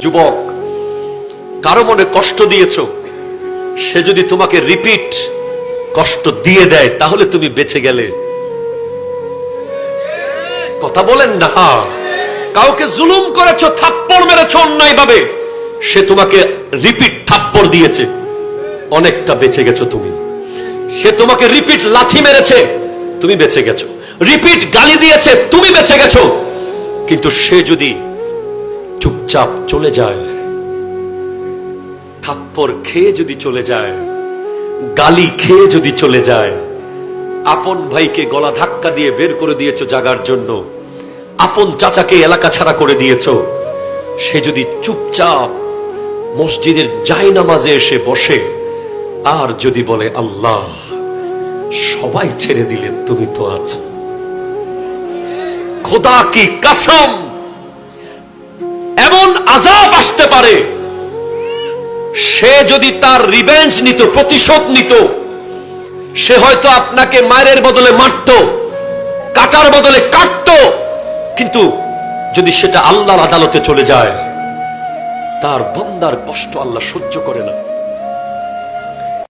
যুবক, কারো মনে কষ্ট দিয়েছো, সে যদি তোমাকে রিপিট কষ্ট দিয়ে দেয় তাহলে তুমি বেঁচে গেলে। কথা বলেন না। কাউকে জুলুম করেছো, থাপ্পড় মেরেছো অন্যায় ভাবে, সে তোমাকে রিপিট থাপ্পড় দিয়েছে, অনেকটা বেঁচে গেছো তুমি। সে তোমাকে রিপিট লাথি মেরেছে, তুমি বেঁচে গেছো। রিপিট গালি দিয়েছে, তুমি বেঁচে গেছো। কিন্তু সে যদি চুপচাপ চলে যায়, থাপ্পড় খেয়ে যদি চলে যায়, গালি খেয়ে যদি চলে যায়, আপন ভাইকে গলা ধাক্কা দিয়ে বের করে দিয়েছো জাগার জন্য, আপন চাচাকে এলাকা ছাড়া করে দিয়েছো, সে যদি চুপচাপ মসজিদের জায়নামাজে এসে বসে আর যদি বলে আল্লাহ সবাই ছেড়ে দিলে তুমি তো আছো, খোদা কি কসম এমন আযাব আসতে পারে, সে যদি তার রিভেঞ্জ নিত, প্রতিশোধ নিত, সে হয়তো আপনাকে মায়ের বদলে মারত, কাটার বদলে কাটত, কিন্তু যদি সেটা আল্লাহর আদালতে চলে যায়, তার বান্দার কষ্ট আল্লাহ সহ্য করে না।